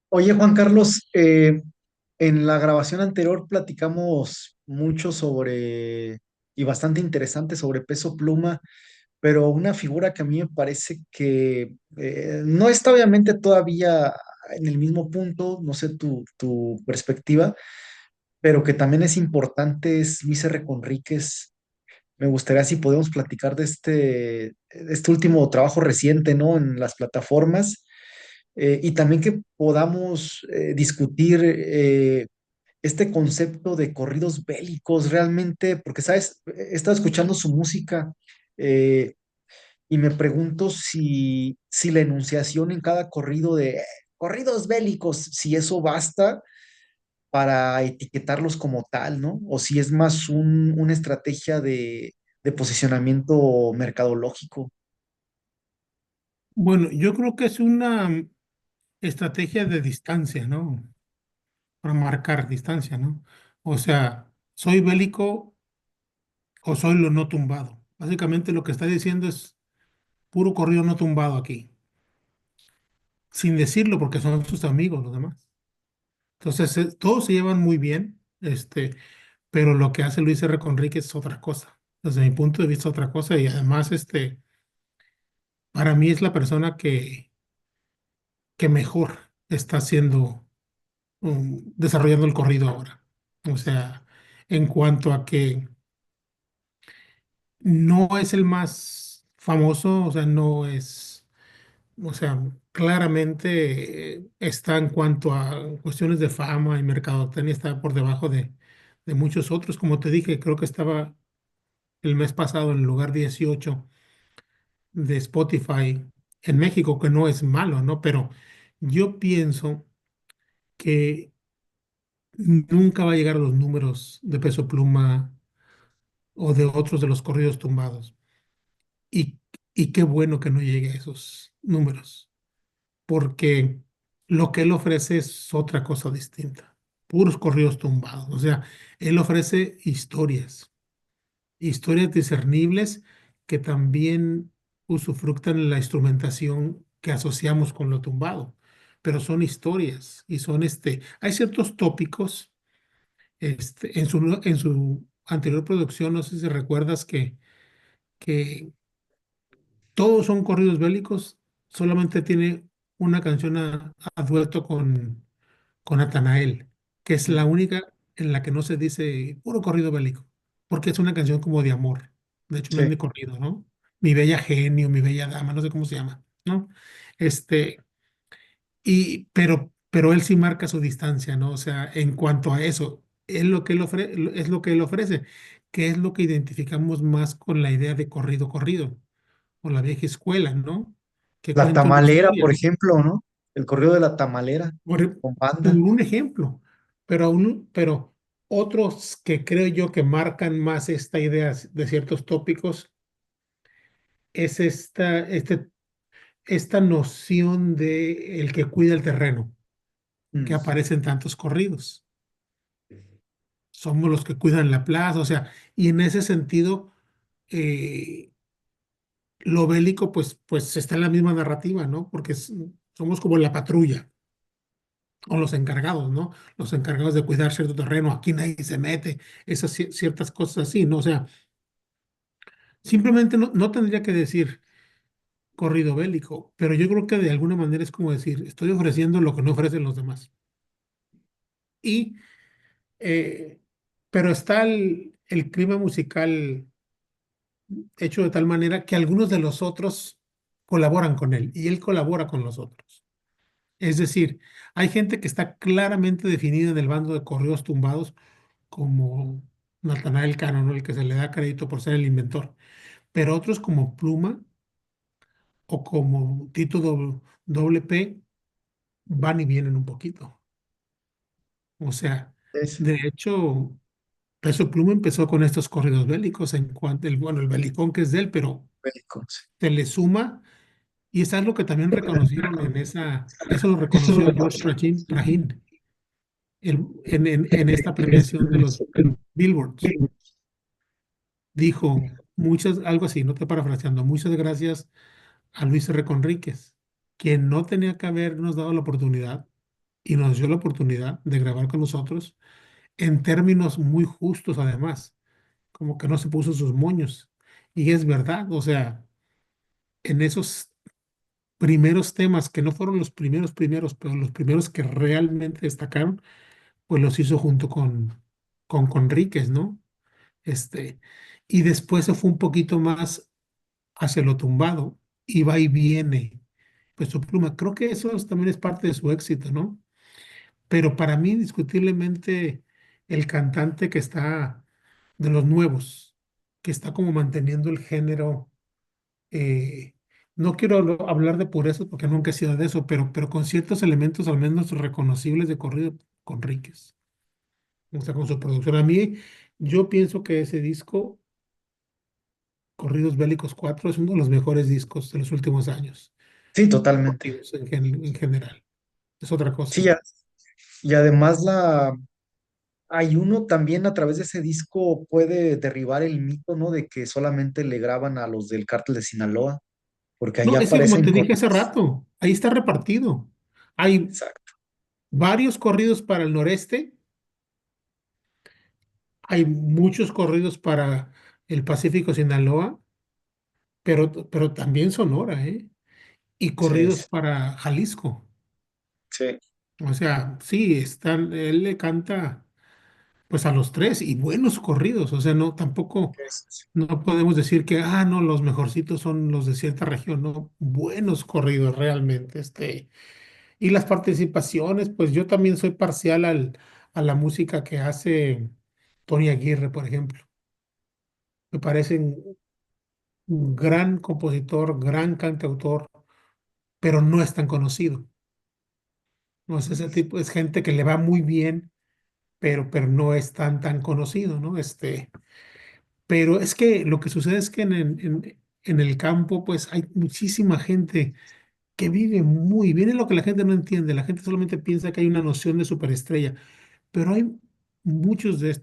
Oye, Juan Carlos, en la grabación anterior platicamos mucho sobre, y bastante interesante sobre Peso Pluma, pero una figura que a mí me parece que no está obviamente todavía en el mismo punto, no sé tu perspectiva, pero que también es importante es Luis R. Conríquez. Me gustaría si podemos platicar de este último trabajo reciente, ¿no? En las plataformas y también que podamos discutir este concepto de corridos bélicos realmente, porque, ¿sabes? He estado escuchando su música eh, y me pregunto si la enunciación en cada corrido de corridos bélicos, si eso basta para etiquetarlos como tal, ¿no? O si es más una estrategia de posicionamiento mercadológico. Bueno, yo creo que es una estrategia de distancia, ¿no? Para marcar distancia, ¿no? O sea, soy bélico o soy lo no tumbado. Básicamente lo que está diciendo es puro corrido no tumbado aquí, sin decirlo porque son sus amigos los demás. Entonces, todos se llevan muy bien, pero lo que hace Luis R. Conríquez es otra cosa. Desde mi punto de vista, otra cosa. Y además, para mí es la persona que mejor está haciendo desarrollando el corrido ahora. O sea, en cuanto a que no es el más famoso, o sea, no es, o sea, claramente está en cuanto a cuestiones de fama y mercadotecnia, está por debajo de muchos otros. Como te dije, creo que estaba el mes pasado en el lugar 18 de Spotify en México, que no es malo, ¿no? Pero yo pienso que nunca va a llegar a los números de Peso Pluma o de otros de los corridos tumbados. Y, y qué bueno que no llegue a esos números, porque lo que él ofrece es otra cosa distinta. Puros corridos tumbados. O sea, él ofrece historias, historias discernibles que también usufructan la instrumentación que asociamos con lo tumbado. Pero son historias y son hay ciertos tópicos en su anterior producción, no sé si recuerdas que todos son corridos bélicos, solamente tiene una canción a dueto con Natanael, que es la Mm, única en la que no se dice puro corrido bélico, porque es una canción como de amor. De hecho, no es sí. ni corrido, ¿no? Mi bella genio, mi bella dama, no sé cómo se llama, ¿no? Este, pero él sí marca su distancia, ¿no? O sea, en cuanto a eso, es lo que él ofrece, que es lo que identificamos más con la idea de corrido, corrido o la vieja escuela, ¿no? Que La cuenta una tamalera, historia, por ¿no? ejemplo, ¿no? El corrido de la tamalera con Por banda. un ejemplo, pero otros que creo yo que marcan más esta idea de ciertos tópicos es esta noción de el que cuida el terreno, que Mm. aparece en tantos corridos. Somos los que cuidan la plaza, o sea, y en ese sentido, eh, lo bélico, pues está en la misma narrativa, ¿no? Porque somos como la patrulla o los encargados, ¿no? Los encargados de cuidar cierto terreno, aquí nadie se mete, esas ciertas cosas así, ¿no? O sea, simplemente no tendría que decir corrido bélico, pero yo creo que de alguna manera es como decir, estoy ofreciendo lo que no ofrecen los demás. Y, eh, pero está el clima musical hecho de tal manera que algunos de los otros colaboran con él y él colabora con los otros. Es decir, hay gente que está claramente definida en el bando de corridos tumbados como Natanael Cano, ¿no? El que se le da crédito por ser el inventor, pero otros como Pluma o como Doble P van y vienen un poquito. O sea, Es de hecho, Peso Pluma empezó con estos corridos bélicos en cuanto, bueno, el belicón que es de él, pero bélico, sí. se le suma y es algo que también reconocieron eso lo reconoció George Trahin en esta premiación de los Billboards. Dijo algo así, no te parafraseando, muchas gracias a Luis R. Conríquez, quien no tenía que habernos dado la oportunidad y nos dio la oportunidad de grabar con nosotros en términos muy justos además, como que no se puso sus moños. Y es verdad, o sea, en esos primeros temas que no fueron los primeros, pero los primeros que realmente destacaron, pues los hizo junto con Conríquez, ¿no? Este, y después se fue un poquito más hacia lo tumbado y va y viene. Pues su pluma, creo que también es parte de su éxito, ¿no? Pero para mí, indiscutiblemente, el cantante que está de los nuevos, que está como manteniendo el género, eh, no quiero hablar de pureza porque nunca he sido de eso, pero con ciertos elementos al menos reconocibles de corrido con Ríquez, o sea, con su producción. A mí, yo pienso que ese disco, Corridos Bélicos 4, es uno de los mejores discos de los últimos años, Sí, totalmente. corridos en general. Es otra cosa, Sí, ¿no? y además hay uno también a través de ese disco puede derribar el mito, ¿no? De que solamente le graban a los del cártel de Sinaloa, porque No, allá es que como aparecen te dije hace corridos. rato, ahí está repartido. Hay Exacto. varios corridos para el noreste, hay muchos corridos para el Pacífico Sinaloa, pero también Sonora, ¿eh? Y Sí, corridos para Jalisco. sí, O sea, sí, él le canta pues a los tres y buenos corridos. O sea, no, tampoco sí. no podemos decir que, no, los mejorcitos son los de cierta región, no, buenos corridos realmente. Y las participaciones, pues yo también soy parcial a la música que hace Tony Aguirre, por ejemplo. Me parece un gran compositor, gran cantautor, pero no es tan conocido. No es ese tipo, es gente que le va muy bien, pero no es tan conocido, ¿no? Pero es que lo que sucede es que en el campo, pues hay muchísima gente que vive muy bien, es lo que la gente no entiende. La gente solamente piensa que hay una noción de superestrella, pero hay muchos de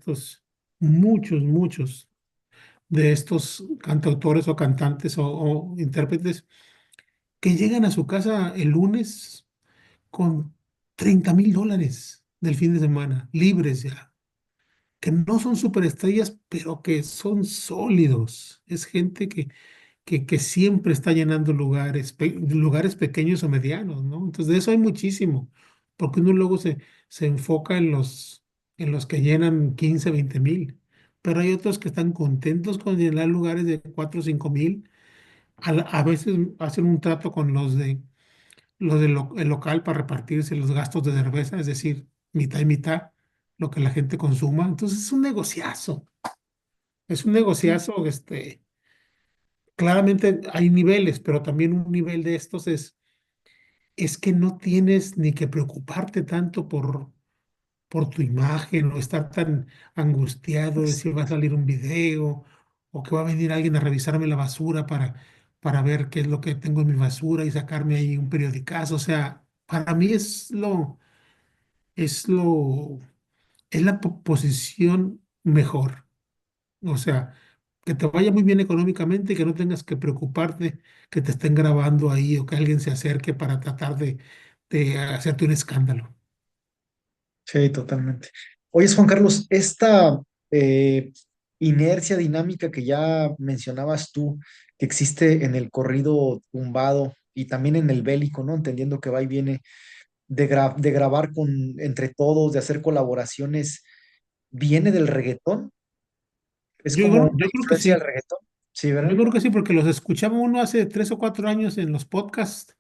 muchos de estos cantautores o cantantes o intérpretes que llegan a su casa el lunes con $30,000 del fin de semana, libres ya, que no son superestrellas, pero que son sólidos. Es gente que siempre está llenando lugares, lugares pequeños o medianos, ¿no? Entonces, de eso hay muchísimo, porque uno luego se enfoca en los que llenan 15 20,000, pero hay otros que están contentos con llenar lugares de 4 o 5,000. A veces hacen un trato con el local para repartirse los gastos de cerveza, es decir, mitad y mitad, lo que la gente consuma. Entonces, es un negociazo, claramente hay niveles, pero también un nivel de estos es que no tienes ni que preocuparte tanto por tu imagen o estar tan angustiado de si va a salir un video o que va a venir alguien a revisarme la basura para ver qué es lo que tengo en mi basura y sacarme ahí un periodicazo. O sea, para mí es lo, es la posición mejor. O sea, que te vaya muy bien económicamente y que no tengas que preocuparte que te estén grabando ahí o que alguien se acerque para tratar de hacerte un escándalo. Sí, totalmente. Oye, Juan Carlos, esta eh, inercia dinámica que ya mencionabas tú, que existe en el corrido tumbado y también en el bélico, ¿no? Entendiendo que va y viene de grabar entre todos, de hacer colaboraciones, ¿viene del reggaetón? ¿Es como una Yo creo que influencia del sí. reggaetón? Sí, Yo ¿verdad? creo que sí, porque los escuchaba uno hace 3 o 4 años en los podcasts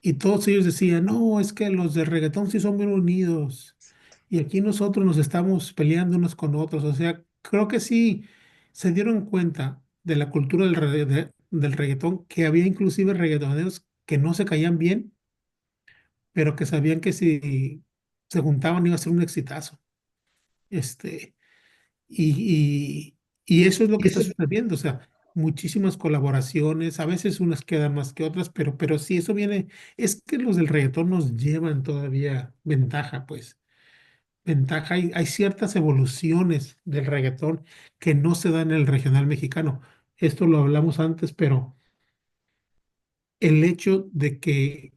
y todos ellos decían, no, es que los de reggaetón sí son bien unidos y aquí nosotros nos estamos peleando unos con otros. O sea, creo que sí se dieron cuenta de la cultura del reggaetón, que había inclusive reggaetoneros que no se caían bien, pero que sabían que si se juntaban iba a ser un exitazo. Este, Y, y eso es lo Y que está eso, sucediendo, o sea, muchísimas colaboraciones, a veces unas quedan más que otras, pero sí, eso viene, es que los del reggaetón nos llevan todavía ventaja, pues, ventaja, hay ciertas evoluciones del reggaetón que no se dan en el regional mexicano. Esto lo hablamos antes, pero el hecho de que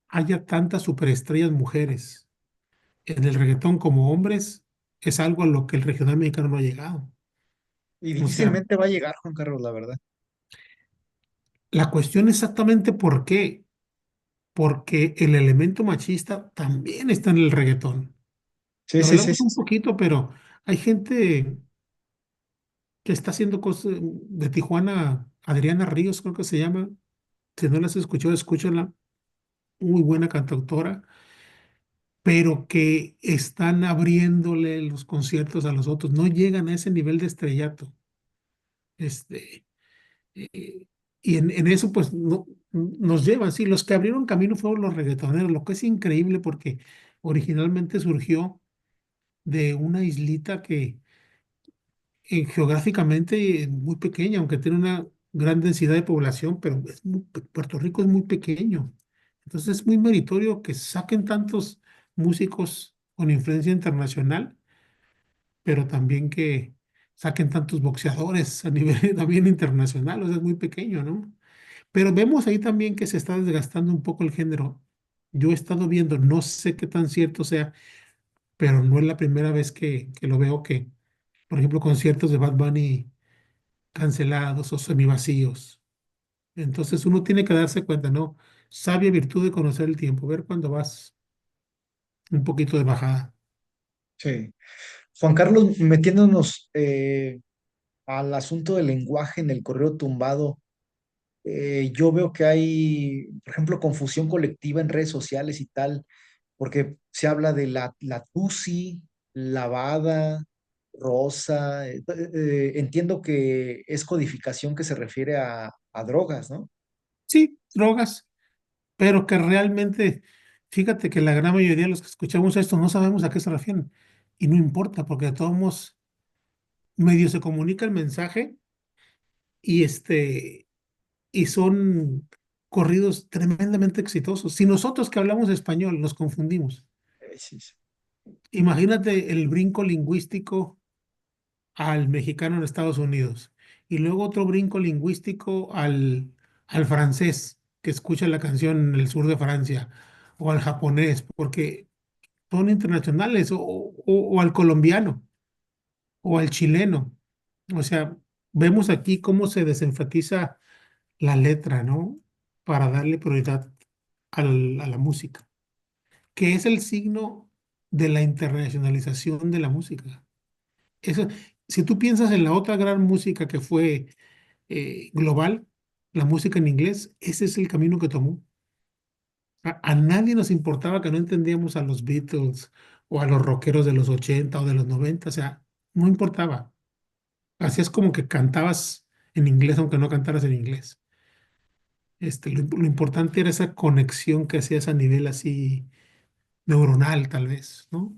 haya tantas superestrellas mujeres en el reggaetón como hombres es algo a lo que el regional mexicano no ha llegado. Y O sea, difícilmente va a llegar, Juan Carlos, la verdad. la cuestión exactamente por qué, porque el elemento machista también está en el reggaetón. Sí, Lo sí, sí, hablamos sí, un sí. poquito, pero hay gente que está haciendo cosas de Tijuana, Adriana Ríos creo que se llama. Si no las escuchó, escúchala. Muy buena cantautora, pero que están abriéndole los conciertos a los otros. No llegan a ese nivel de estrellato. Este, eh, y en eso, pues, no, nos llevan. Sí, los que abrieron camino fueron los reggaetoneros, lo que es increíble porque originalmente surgió de una islita que geográficamente muy pequeña, aunque tiene una gran densidad de población, pero Puerto Rico es muy pequeño. Entonces es muy meritorio que saquen tantos músicos con influencia internacional, pero también que saquen tantos boxeadores a nivel también internacional, o sea, es muy pequeño, ¿no? Pero vemos ahí también que se está desgastando un poco el género. Yo he estado viendo, no sé qué tan cierto sea, pero no es la primera vez que lo veo que, por ejemplo, conciertos de Bad Bunny cancelados o semivacíos. Entonces uno tiene que darse cuenta, ¿no? Sabia virtud de conocer el tiempo, ver cuando vas un poquito de bajada. Sí. Juan Carlos, metiéndonos al asunto del lenguaje en el correo tumbado, yo veo que hay, por ejemplo, confusión colectiva en redes sociales y tal, porque se habla de la tusi, lavada, rosa. Entiendo que es codificación que se refiere a drogas, ¿no? Sí, drogas, pero que realmente, fíjate que la gran mayoría de los que escuchamos esto no sabemos a qué se refieren. Y no importa, porque de todos modos medio se comunica el mensaje y y son corridos tremendamente exitosos. Si nosotros que hablamos español nos confundimos, Sí, sí. imagínate el brinco lingüístico al mexicano en Estados Unidos y luego otro brinco lingüístico al francés que escucha la canción en el sur de Francia o al japonés, porque son internacionales o al colombiano o al chileno. O sea, vemos aquí cómo se desenfatiza la letra, ¿no? Para darle prioridad a la música, que es el signo de la internacionalización de la música. Eso, si tú piensas en la otra gran música que fue global, la música en inglés, ese es el camino que tomó. A nadie nos importaba que no entendíamos a los Beatles o a los rockeros de los 80 o de los 90, o sea, no importaba. Así es como que cantabas en inglés aunque no cantaras en inglés. Lo importante era esa conexión que hacías a nivel así neuronal, tal vez, ¿no?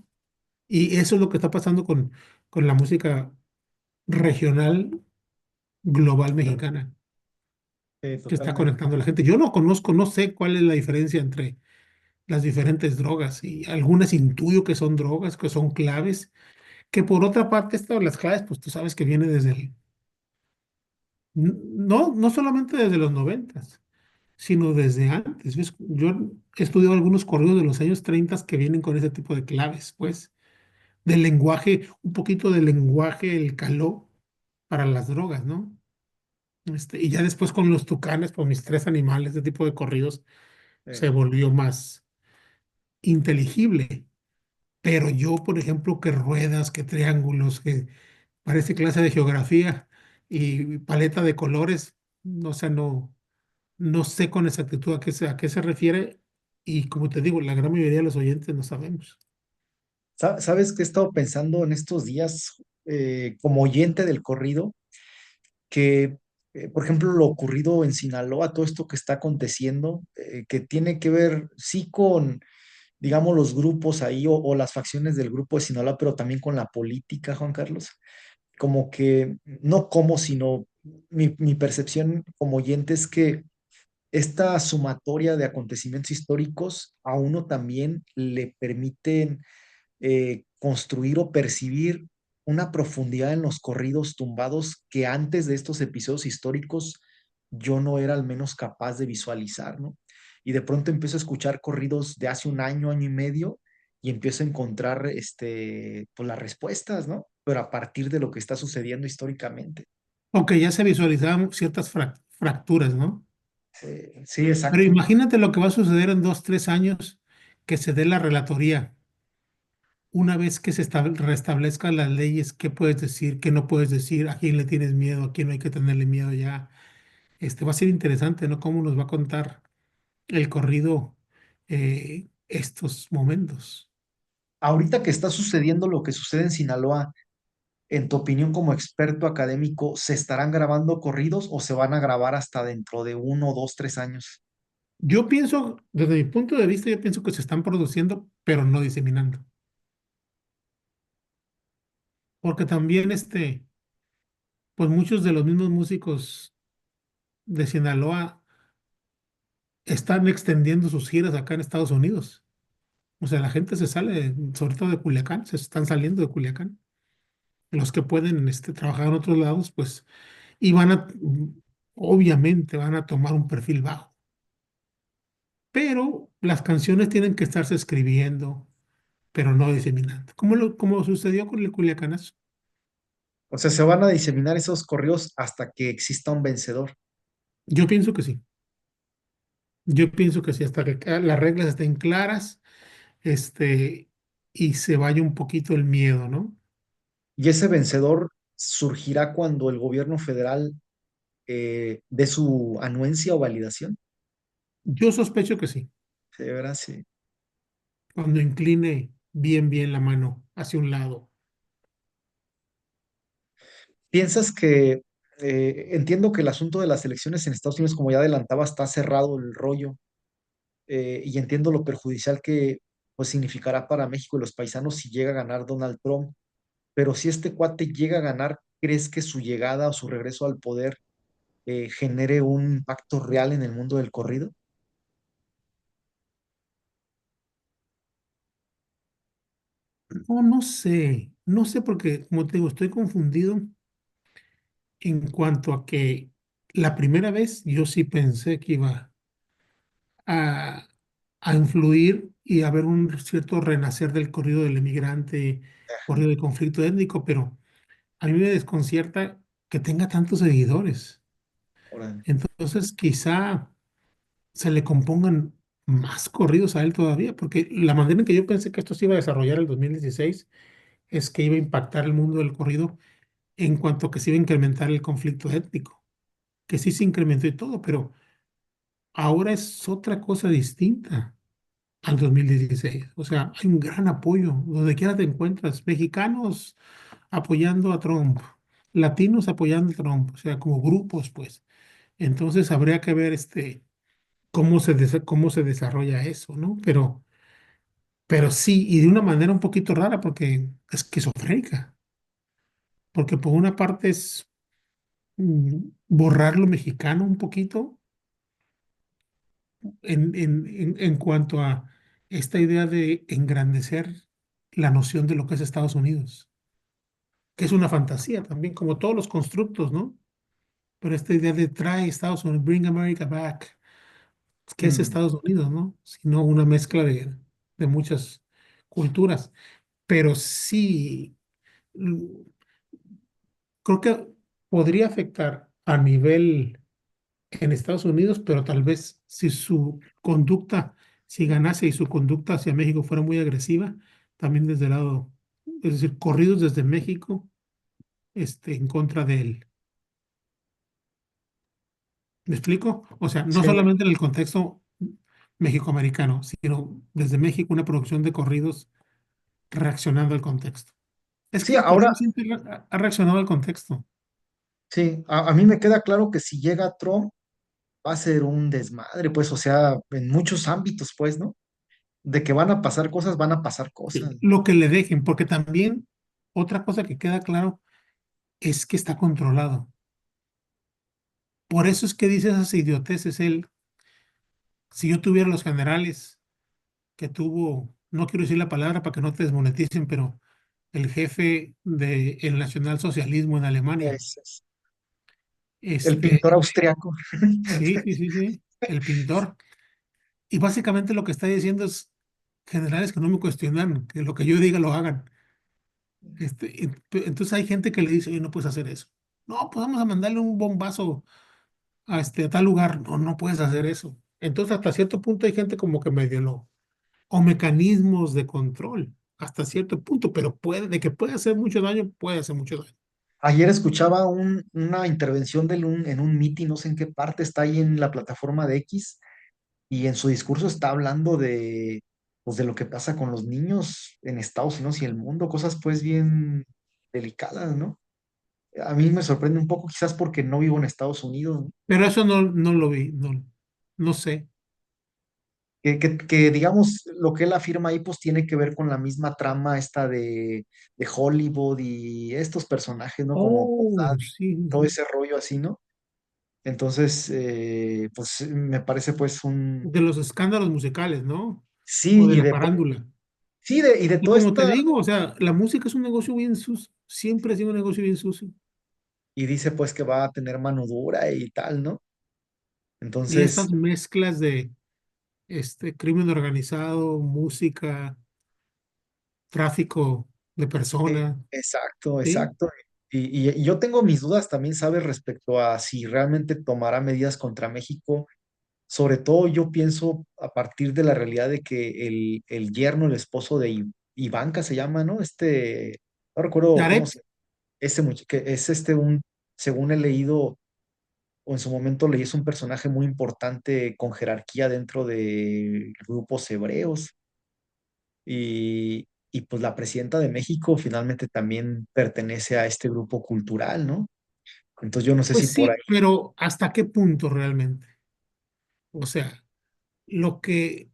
Y eso es lo que está pasando con la música regional global mexicana, que está Totalmente. conectando a la gente. Yo no conozco, no sé cuál es la diferencia entre las diferentes drogas y algunas intuyo que son drogas, que son claves, que por otra parte, estas las claves, pues tú sabes que viene desde no solamente desde los noventas, sino desde antes. ¿Ves? Yo he estudiado algunos corridos de los años 30 que vienen con ese tipo de claves, pues, del lenguaje, un poquito del lenguaje, el caló para las drogas, ¿no? Y ya después con los tucanes, por mis tres animales, ese tipo de corridos, se volvió más inteligible. Pero yo, por ejemplo, que ruedas, que triángulos, que parece clase de geografía y paleta de colores, o sea, no sé con exactitud a qué se refiere y como te digo, la gran mayoría de los oyentes no sabemos. ¿Sabes qué he estado pensando en estos días como oyente del corrido? Que, por ejemplo, lo ocurrido en Sinaloa, todo esto que está aconteciendo, que tiene que ver, sí, con, digamos, los grupos ahí o las facciones del grupo de Sinaloa, pero también con la política, Juan Carlos. Como que, no como, sino mi percepción como oyente es que esta sumatoria de acontecimientos históricos a uno también le permiten construir o percibir una profundidad en los corridos tumbados que antes de estos episodios históricos yo no era al menos capaz de visualizar, ¿no? y de pronto empiezo a escuchar corridos de hace un año, año y medio, y empiezo a encontrar pues las respuestas, ¿no? Pero a partir de lo que está sucediendo históricamente. Aunque ya se visualizaban ciertas fracturas, ¿no? Sí, Pero exacto. imagínate lo que va a suceder en 2, 3 años que se dé la relatoría. Una vez que se restablezcan las leyes, qué puedes decir, qué no puedes decir, a quién le tienes miedo, a quién no hay que tenerle miedo ya. Va a ser interesante, ¿no? Cómo nos va a contar el corrido estos momentos. Ahorita que está sucediendo lo que sucede en Sinaloa, en tu opinión como experto académico, ¿se estarán grabando corridos o se van a grabar hasta dentro de 1, 2, 3 años? Yo pienso, desde mi punto de vista, yo pienso que se están produciendo, pero no diseminando. Porque también, pues muchos de los mismos músicos de Sinaloa están extendiendo sus giras acá en Estados Unidos. O sea, la gente se sale, sobre todo de Culiacán, se están saliendo de Culiacán. Los que pueden, trabajar en otros lados, pues, y obviamente van a tomar un perfil bajo. Pero las canciones tienen que estarse escribiendo, pero no diseminando. Como sucedió con el Culiacanazo. O sea, se van a diseminar esos corridos hasta que exista un vencedor. Yo pienso que sí. Yo pienso que sí, hasta que las reglas estén claras, este, y se vaya un poquito el miedo, ¿no? Y ese vencedor surgirá cuando el gobierno federal dé su anuencia o validación. Yo sospecho que sí, Sí, de veras, sí. cuando incline bien la mano hacia un lado. ¿Piensas que, entiendo que el asunto de las elecciones en Estados Unidos, como ya adelantaba, está cerrado el rollo, y entiendo lo perjudicial que pues significará para México y los paisanos si llega a ganar Donald Trump, pero si este cuate llega a ganar, ¿crees que su llegada o su regreso al poder genere un impacto real en el mundo del corrido? No, no sé porque, como te digo, estoy confundido en cuanto a que la primera vez yo sí pensé que iba a, a influir y a haber un cierto renacer del corrido del emigrante, corrido de conflicto étnico, pero a mí me desconcierta que tenga tantos seguidores. Órale. Entonces, quizá se le compongan más corridos a él todavía, porque la manera en que yo pensé que esto se iba a desarrollar el 2016 es que iba a impactar el mundo del corrido en cuanto que se iba a incrementar el conflicto étnico, que sí se incrementó y todo, pero ahora es otra cosa distinta al 2016. O sea, hay un gran apoyo, donde quiera te encuentras, mexicanos apoyando a Trump, latinos apoyando a Trump, o sea, como grupos, pues. Entonces habría que ver cómo se desarrolla eso, ¿no? Pero sí, y de una manera un poquito rara, porque es esquizofrénica, porque por una parte es borrar lo mexicano un poquito en cuanto a esta idea de engrandecer la noción de lo que es Estados Unidos, que es una fantasía también, como todos los constructos, ¿no? Pero esta idea de trae Estados Unidos, bring America back, ¿qué es Mm, Estados Unidos, no? Sino una mezcla de muchas culturas. Pero sí, mm, creo que podría afectar a nivel en Estados Unidos, pero tal vez si su conducta, si ganase y su conducta hacia México fuera muy agresiva, también desde el lado, es decir, corridos desde México, en contra de él. ¿Me explico? O sea, no sí, solamente en el contexto mexicoamericano, sino desde México una producción de corridos reaccionando al contexto. Es que sí, el ahora corrido siempre ha reaccionado al contexto. sí, a mí me queda claro que si llega Trump va a ser un desmadre, pues, o sea, en muchos ámbitos, pues, ¿no? De que van a pasar cosas, van a pasar cosas. Lo que le dejen, porque también otra cosa que queda claro es que está controlado. Por eso es que dice esas idioteces él. Si yo tuviera los generales que tuvo, no quiero decir la palabra para que no te desmoneticen, pero el jefe del nacionalsocialismo en Alemania, Es el este, pintor austriaco. sí, el pintor. Y básicamente lo que está diciendo es, generales que no me cuestionan, que lo que yo diga lo hagan. Entonces hay gente que le dice, oye, no puedes hacer eso. No, pues vamos a mandarle un bombazo a tal lugar. No, no puedes hacer eso. Entonces hasta cierto punto hay gente como que medio lo, o mecanismos de control, hasta cierto punto, pero de que puede hacer mucho daño, puede hacer mucho daño. Ayer escuchaba una intervención en un meeting, no sé en qué parte, está ahí en la plataforma de X, y en su discurso está hablando de, pues, de lo que pasa con los niños en Estados Unidos y el mundo, cosas pues bien delicadas, ¿no? A mí me sorprende un poco, quizás porque no vivo en Estados Unidos, ¿no? Pero eso no, no lo vi, no, no sé. Que, digamos, lo que él afirma ahí, pues tiene que ver con la misma trama esta de Hollywood y estos personajes, ¿no? Como Puff Oh, Daddy, sí, todo ujú. ese rollo así, ¿no? Entonces, pues me parece pues un... De los escándalos musicales, ¿no? O Sí, de la farándula. y de Y toda como te esta... digo, o sea, la música es un negocio bien sucio, siempre ha sido un negocio bien sucio. Y dice pues que va a tener mano dura y tal, ¿no? Y Entonces, estas mezclas de crimen organizado, música, tráfico de personas, exacto, ¿sí? exacto. Y yo tengo mis dudas también, ¿sabes? Respecto a si realmente tomará medidas contra México. Sobre todo yo pienso a partir de la realidad de que el yerno, el esposo de Ivanka se llama, ¿no? No recuerdo cómo Tarek, se... que es según he leído, o en su momento leí, es un personaje muy importante con jerarquía dentro de grupos hebreos. Y pues la presidenta de México finalmente también pertenece a este grupo cultural, ¿no? Entonces yo no sé si pues por ahí, sí, pero ¿hasta qué punto realmente? O sea, lo que,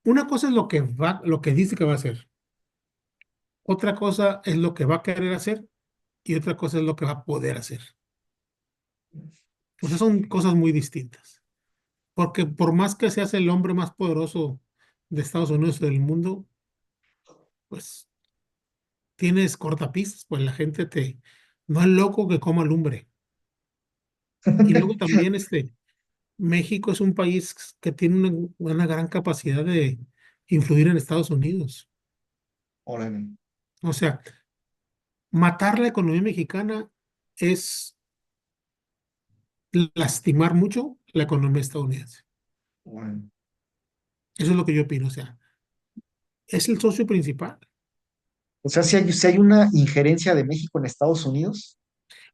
una cosa es lo que dice que va a hacer, otra cosa es lo que va a querer hacer y otra cosa es lo que va a poder hacer. O sea, son cosas muy distintas. Porque por más que seas el hombre más poderoso de Estados Unidos o del mundo, pues tienes cortapisas, pues la gente no es loco que coma lumbre. Y luego también México es un país que tiene una gran capacidad de influir en Estados Unidos. órale, O sea, matar la economía mexicana es lastimar mucho la economía estadounidense. órale. Eso es lo que yo opino. O sea, es el socio principal. O sea, si hay una injerencia de México en Estados Unidos,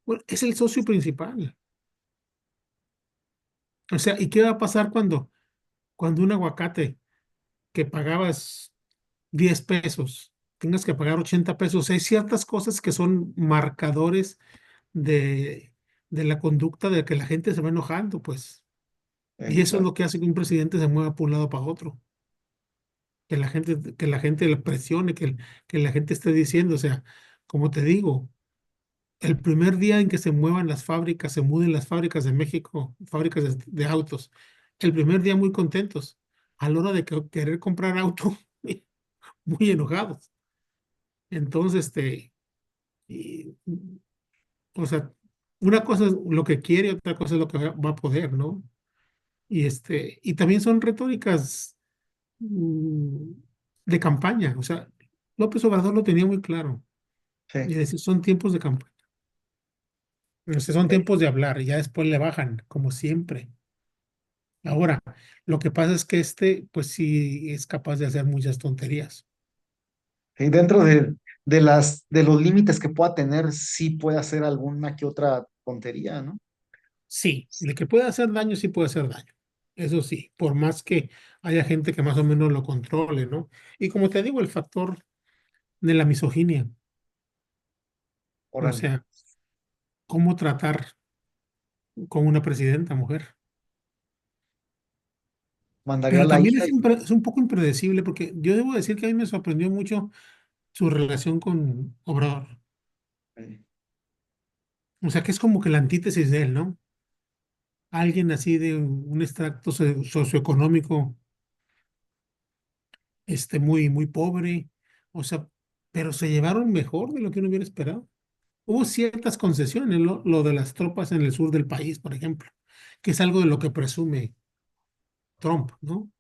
Bueno, es el socio principal. O sea, ¿y qué va a pasar cuando un aguacate que pagabas 10 pesos, tengas que pagar 80 pesos? Hay ciertas cosas que son marcadores de, de la conducta de que la gente se va enojando, pues. Y eso es exacto. lo que hace que un presidente se mueva por un lado para otro. Que la gente le presione, que la gente esté diciendo, o sea, como te digo, el primer día en que se muevan las fábricas, se muden las fábricas de México, fábricas de autos, el primer día muy contentos, a la hora de querer comprar auto, muy enojados. Entonces, y, o sea, una cosa es lo que quiere, otra cosa es lo que va a poder, ¿no? Y también son retóricas mm, de campaña. O sea, López Obrador lo tenía muy claro. Y Sí. decir, son tiempos de campaña. O sea, son tiempos de hablar y ya después le bajan, como siempre. Ahora, lo que pasa es que pues sí es capaz de hacer muchas tonterías. Y dentro de los límites que pueda tener, sí puede hacer alguna que otra tontería, ¿no? Sí, de que puede hacer daño, sí puede hacer daño. Eso sí, por más que haya gente que más o menos lo controle, ¿no? Y como te digo, el factor de la misoginia, o Órale, sea, cómo tratar con una presidenta mujer. mandaría a Pero la también hija es un poco impredecible, porque yo debo decir que a mí me sorprendió mucho su relación con Obrador. y... O sea, que es como que la antítesis de él, ¿no? Alguien así de un extracto socioeconómico, muy, muy pobre. O sea, pero se llevaron mejor de lo que uno hubiera esperado. Hubo ciertas concesiones, lo de las tropas en el sur del país, por ejemplo, que es algo de lo que presume Trump, ¿no?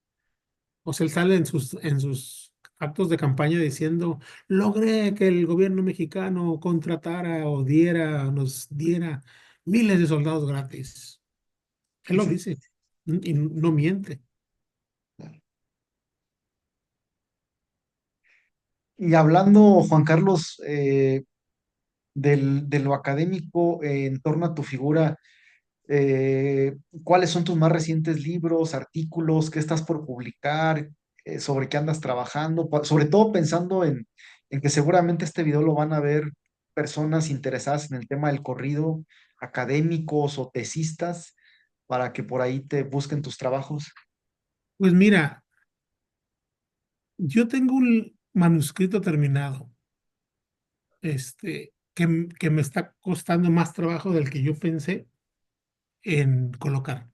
O sea, él sale en sus actos de campaña diciendo, logré que el gobierno mexicano contratara o nos diera miles de soldados gratis. Él lo dice y no miente. Y hablando, Juan Carlos, de lo académico en torno a tu figura, ¿cuáles son tus más recientes libros, artículos, qué estás por publicar, sobre qué andas trabajando? Sobre todo pensando en que seguramente este video lo van a ver personas interesadas en el tema del corrido, académicos o tesistas, para que por ahí te busquen tus trabajos. Pues mira, yo tengo un manuscrito terminado, que me está costando más trabajo del que yo pensé en colocar,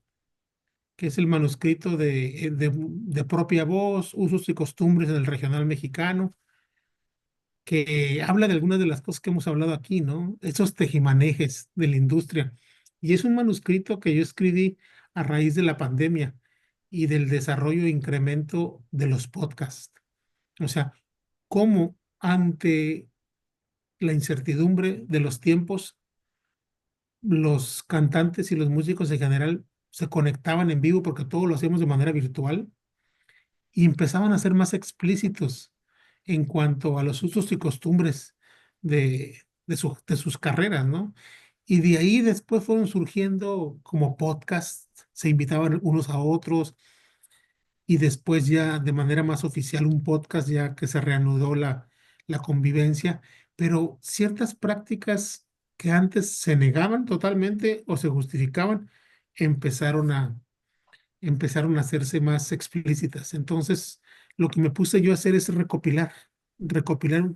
que es el manuscrito de propia voz, usos y costumbres en el regional mexicano, que habla de algunas de las cosas que hemos hablado aquí, ¿no? Esos tejimanejes de la industria. Y es un manuscrito que yo escribí a raíz de la pandemia y del desarrollo e incremento de los podcasts. O sea, cómo ante la incertidumbre de los tiempos, los cantantes y los músicos en general se conectaban en vivo porque todo lo hacíamos de manera virtual y empezaban a ser más explícitos en cuanto a los usos y costumbres de sus carreras, ¿no? Y de ahí después fueron surgiendo como podcasts, se invitaban unos a otros y después ya de manera más oficial un podcast ya que se reanudó la convivencia, pero ciertas prácticas que antes se negaban totalmente o se justificaban, empezaron a, empezaron a hacerse más explícitas. Entonces, lo que me puse yo a hacer es recopilar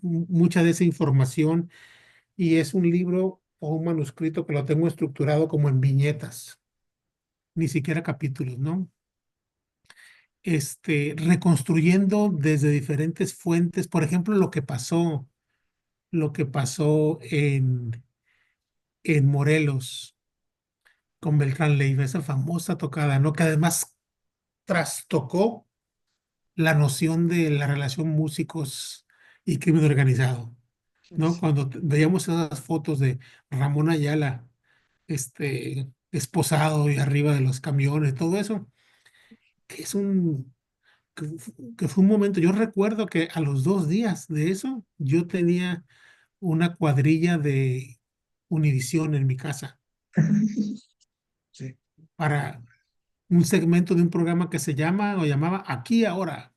mucha de esa información y es un libro o un manuscrito que lo tengo estructurado como en viñetas, ni siquiera capítulos, ¿no? Reconstruyendo desde diferentes fuentes, por ejemplo, lo que pasó en Morelos con Beltrán Leiva, esa famosa tocada, ¿no? Que además trastocó la noción de la relación músicos y crimen organizado, ¿no? Sí. Cuando veíamos esas fotos de Ramón Ayala, esposado y arriba de los camiones, todo eso, que es que fue un momento, yo recuerdo que a los 2 días de eso, yo tenía una cuadrilla de Univisión en mi casa Sí. para un segmento de un programa que se llama o llamaba Aquí Ahora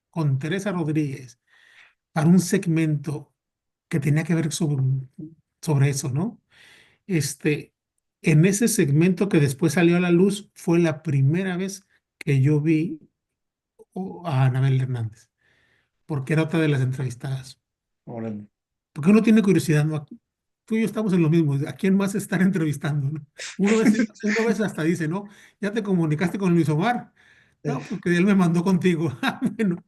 con Teresa Rodríguez, para un segmento que tenía que ver sobre eso, ¿no? Este, en ese segmento que después salió a la luz, fue la primera vez que yo vi a Anabel Hernández, porque era otra de las entrevistadas. Órale. Porque uno tiene curiosidad, ¿no? Tú y yo estamos en lo mismo. ¿A quién más estar entrevistando, no? Uno a veces hasta dice, ¿no? ¿Ya te comunicaste con Luis Omar? No, porque él me mandó contigo. Ah, bueno,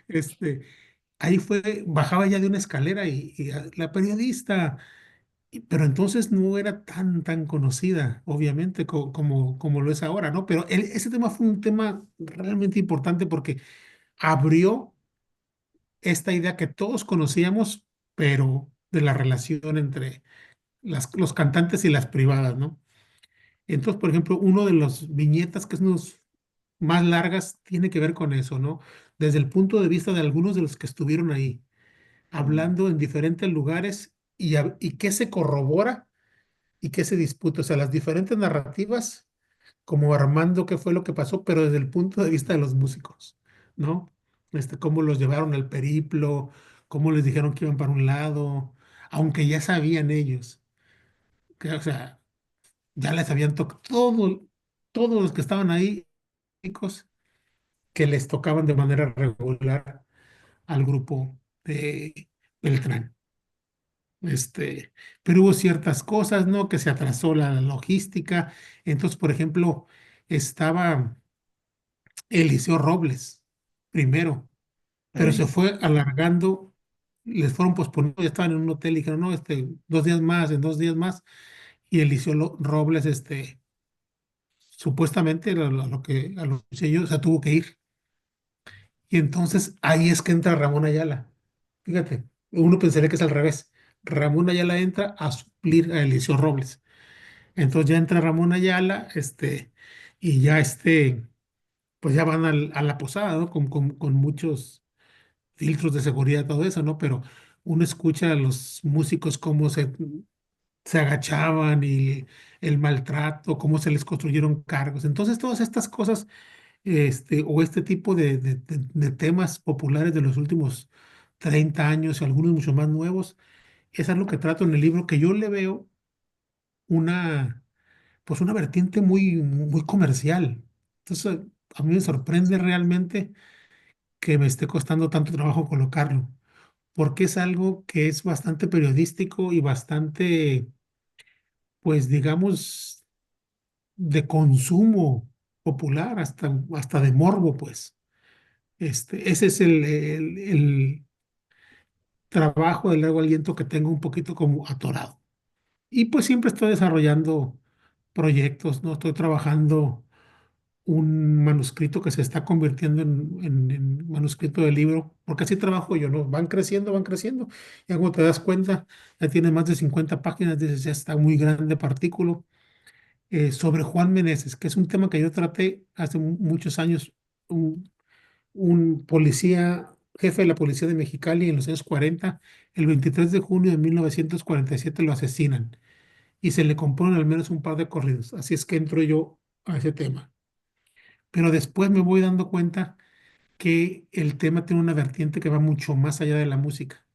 este, ahí bajaba ya de una escalera y la periodista, pero entonces no era tan conocida, obviamente, como lo es ahora, ¿no? Pero ese tema fue un tema realmente importante porque abrió esta idea que todos conocíamos, pero de la relación entre los cantantes y las privadas, ¿no? Entonces, por ejemplo, uno de los viñetas que es unos más largas tiene que ver con eso, ¿no? Desde el punto de vista de algunos de los que estuvieron ahí, Órale. hablando en diferentes lugares y qué se corrobora y qué se disputa, o sea, las diferentes narrativas, como armando qué fue lo que pasó, pero desde el punto de vista de los músicos, ¿no? Cómo los llevaron al periplo, cómo les dijeron que iban para un lado, aunque ya sabían ellos, que, o sea, ya les habían tocado todos los que estaban ahí, chicos, que les tocaban de manera regular al grupo de Beltrán. Pero hubo ciertas cosas, ¿no? Que se atrasó la logística. Entonces, por ejemplo, estaba Eliseo Robles primero, pero se Ey. fue alargando, les fueron posponiendo, ya estaban en un hotel y dijeron, no, 2 días más, en 2 días más, y Eliseo Robles, supuestamente a lo que hice yo, o sea, tuvo que ir. Y entonces ahí es que entra Ramón Ayala. Fíjate, uno pensaría que es al revés. Ramón Ayala entra a suplir a Eliseo Robles. Entonces ya entra Ramón Ayala, y ya pues ya van a la posada, ¿no? Con muchos filtros de seguridad, todo eso, ¿no? Pero uno escucha a los músicos cómo se agachaban y el maltrato, cómo se les construyeron cargos. Entonces, todas estas cosas, o este tipo de temas populares de los últimos 30 años y algunos mucho más nuevos, es algo que trato en el libro, que yo le veo una, pues una vertiente muy comercial. Entonces, a mí me sorprende realmente que me esté costando tanto trabajo colocarlo, porque es algo que es bastante periodístico y bastante, pues digamos, de consumo popular, hasta de morbo, pues. Ese es el trabajo de largo aliento que tengo un poquito como atorado. Y pues siempre estoy desarrollando proyectos, ¿no? Estoy trabajando un manuscrito que se está convirtiendo en manuscrito de libro, porque así trabajo yo, ¿no? Van creciendo, y cuando te das cuenta, ya tiene más de 50 páginas, dices, ya está muy grande partículo, sobre Juan Meneses, que es un tema que yo traté hace muchos años, un, un policía, jefe de la policía de Mexicali en los años 40, el 23 de junio de 1947 lo asesinan y se le componen al menos un par de corridos, así es que entro yo a ese tema. Pero después me voy dando cuenta que el tema tiene una vertiente que va mucho más allá de la música.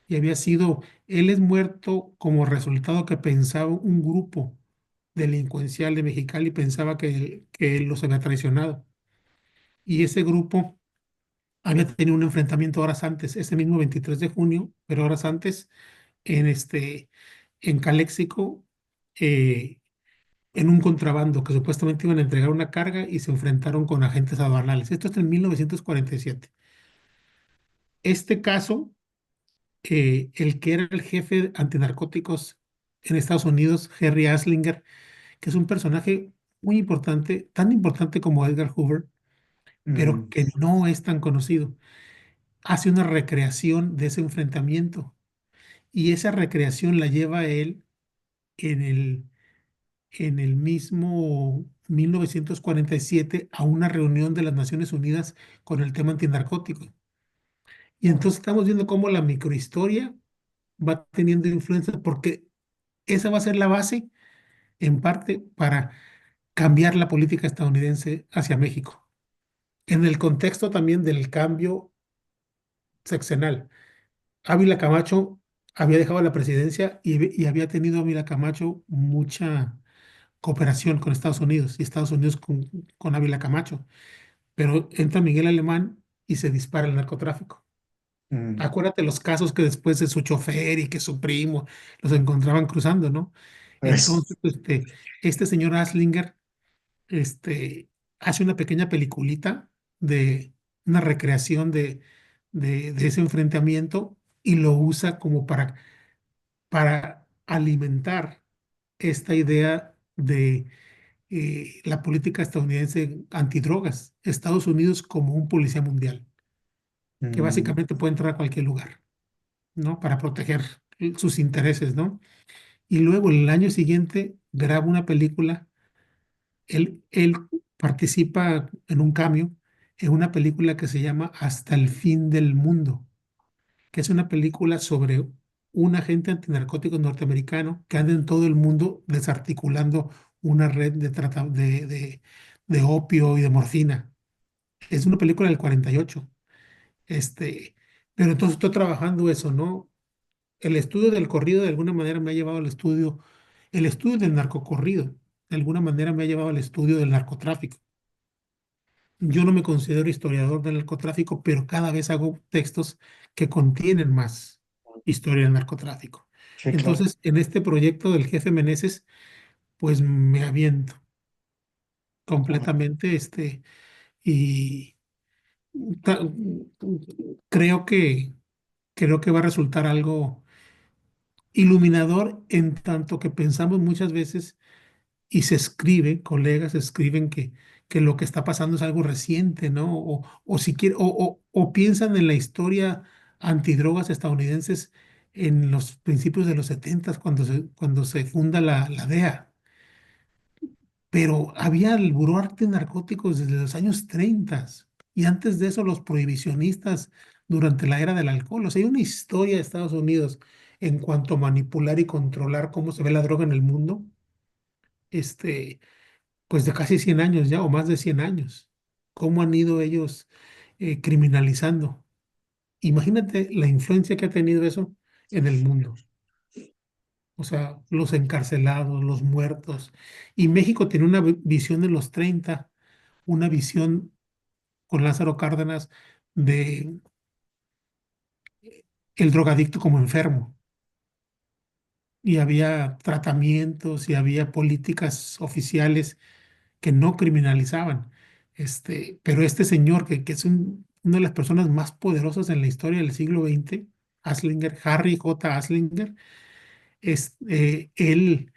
Y había sido, él es muerto como resultado que pensaba un grupo delincuencial de Mexicali, pensaba que él los había traicionado. Y ese grupo había tenido un enfrentamiento horas antes, ese mismo 23 de junio, pero horas antes, en, en Caléxico, eh, en un contrabando que supuestamente iban a entregar una carga y se enfrentaron con agentes aduanales. Esto es en 1947. Este caso, el que era el jefe antinarcóticos en Estados Unidos, Harry Anslinger, que es un personaje muy importante, tan importante como Edgar Hoover, pero Mm, que no es tan conocido, hace una recreación de ese enfrentamiento y esa recreación la lleva a él en el mismo 1947 a una reunión de las Naciones Unidas con el tema antinarcótico. Y entonces estamos viendo cómo la microhistoria va teniendo influencia porque esa va a ser la base, en parte, para cambiar la política estadounidense hacia México. En el contexto también del cambio sexenal. Ávila Camacho había dejado la presidencia y había tenido Ávila Camacho mucha cooperación con Estados Unidos y Estados Unidos con Ávila Camacho. Pero entra Miguel Alemán y se dispara el narcotráfico. mm, Acuérdate los casos que después de su chofer y que su primo los encontraban cruzando, ¿no? pues, Entonces, este señor Aslinger, este, hace una pequeña peliculita de una recreación de ese enfrentamiento y lo usa como para alimentar esta idea de la política estadounidense antidrogas, Estados Unidos como un policía mundial, que mm, básicamente puede entrar a cualquier lugar, ¿no? Para proteger sus intereses, ¿no? Y luego el año siguiente graba una película, él participa en un cameo en una película que se llama Hasta el fin del mundo, que es una película sobre un agente antinarcótico norteamericano que anda en todo el mundo desarticulando una red de opio y de morfina. Es una película del 48. Este, pero entonces estoy trabajando eso, ¿no? El estudio del corrido de alguna manera me ha llevado al estudio, el estudio del narcocorrido, de alguna manera me ha llevado al estudio del narcotráfico. Yo no me considero historiador del narcotráfico, pero cada vez hago textos que contienen más historia del narcotráfico. sí, claro. Entonces, en este proyecto del jefe Meneses, pues me aviento completamente, y ta- creo que, creo que va a resultar algo iluminador en tanto que pensamos muchas veces y se escribe, colegas escriben que lo que está pasando es algo reciente, ¿no? O si quiere, o piensan en la historia antidrogas estadounidenses en los principios de los 70 cuando se funda la DEA. Pero había el Buró Antinarcóticos desde los años 30 y antes de eso los prohibicionistas durante la era del alcohol. O sea, hay una historia de Estados Unidos en cuanto a manipular y controlar cómo se ve la droga en el mundo, este, pues de casi 100 años ya, o más de 100 años. Cómo han ido ellos criminalizando. Imagínate la influencia que ha tenido eso en el mundo. O sea, los encarcelados, los muertos. Y México tiene una visión de los 30, una visión con Lázaro Cárdenas de el drogadicto como enfermo. Y había tratamientos y había políticas oficiales que no criminalizaban. Pero este señor, que es una de las personas más poderosas en la historia del siglo XX, Aslinger, Harry J. Aslinger, él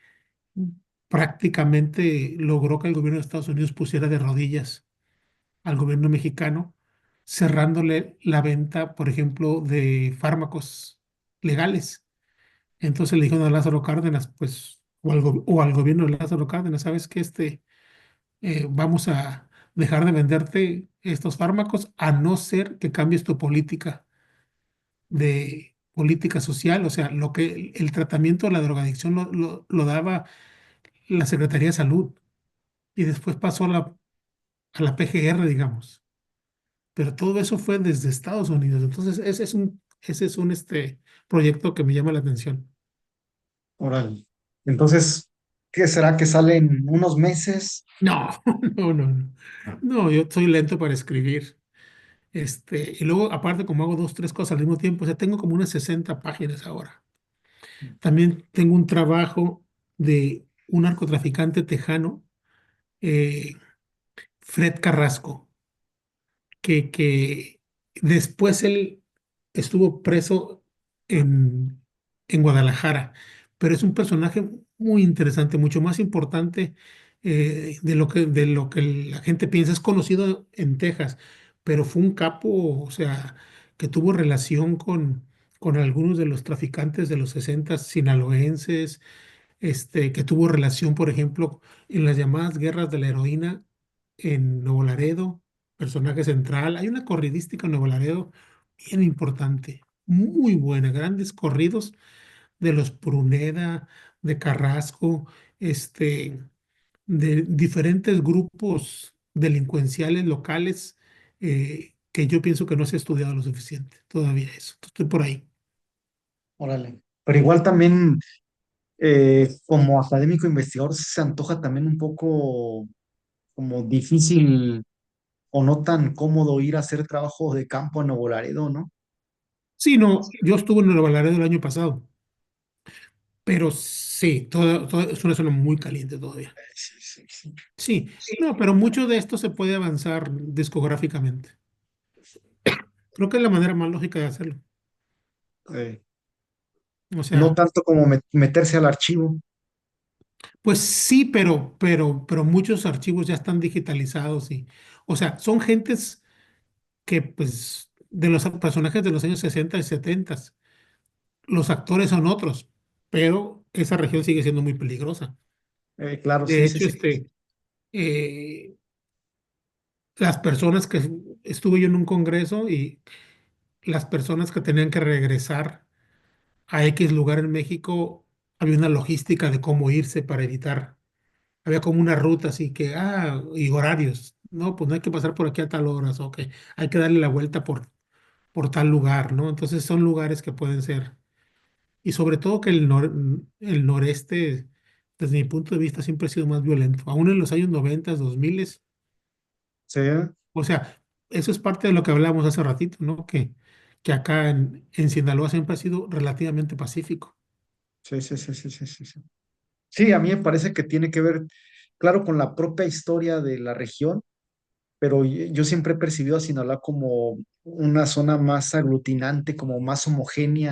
prácticamente logró que el gobierno de Estados Unidos pusiera de rodillas al gobierno mexicano, cerrándole la venta, por ejemplo, de fármacos legales. Entonces le dijeron a Lázaro Cárdenas, pues, o al gobierno de Lázaro Cárdenas, ¿sabes qué? Vamos a dejar de venderte estos fármacos a no ser que cambies tu política de política social. O sea, lo que el tratamiento de la drogadicción lo daba la Secretaría de Salud y después pasó a la PGR, digamos. Pero todo eso fue desde Estados Unidos. Entonces, ese es un proyecto que me llama la atención. Órale. Entonces, ¿qué será que sale en unos meses? No, no, no, no. No, yo soy lento para escribir. Y luego, aparte, como hago dos, tres cosas al mismo tiempo, o sea, tengo como unas 60 páginas ahora. También tengo un trabajo de un narcotraficante tejano, eh, Fred Carrasco, que después él estuvo preso en, en Guadalajara, pero es un personaje muy interesante, mucho más importante de lo que la gente piensa. Es conocido en Texas, pero fue un capo, o sea, que tuvo relación con algunos de los traficantes de los 60 sinaloenses, que tuvo relación, por ejemplo, en las llamadas guerras de la heroína en Nuevo Laredo, personaje central. Hay una corridística en Nuevo Laredo bien importante, muy buena, grandes corridos de los Pruneda, de Carrasco, este, de diferentes grupos delincuenciales locales que yo pienso que no se ha estudiado lo suficiente todavía eso. Estoy por ahí. Órale. Pero igual también, como académico investigador, se antoja también un poco como difícil o no tan cómodo ir a hacer trabajo de campo a Nuevo Laredo, ¿no? Sí, no, yo estuve en Nuevo Laredo el año pasado. Pero sí, es una zona muy caliente todavía. Sí, sí, sí. Sí, no, pero mucho de esto se puede avanzar discográficamente. Creo que es la manera más lógica de hacerlo. Eh, O no sea, tanto como meterse al archivo. pues sí, pero muchos archivos ya están digitalizados y, o sea, son gentes que, pues, de los personajes de los años 60 y 70, los actores son otros, pero esa región sigue siendo muy peligrosa. Claro, De sí, sí, hecho, sí. eh, las personas que estuve yo en un congreso y las personas que tenían que regresar a X lugar en México, había una logística de cómo irse para evitar. Había como una ruta así que, y horarios. No, pues no hay que pasar por aquí a tal hora, o que hay que darle la vuelta por tal lugar, ¿no? Entonces son lugares que pueden ser. Y sobre todo que el noreste, desde mi punto de vista, siempre ha sido más violento. Aún en los años 90, 2000, Sí, o sea, eso es parte de lo que hablamos hace ratito, ¿no? Que acá en Sinaloa siempre ha sido relativamente pacífico. sí, sí, sí, sí, sí, sí, sí. Sí, a mí me parece que tiene que ver, claro, con la propia historia de la región, pero yo siempre he percibido a Sinaloa como una zona más aglutinante, como más homogénea.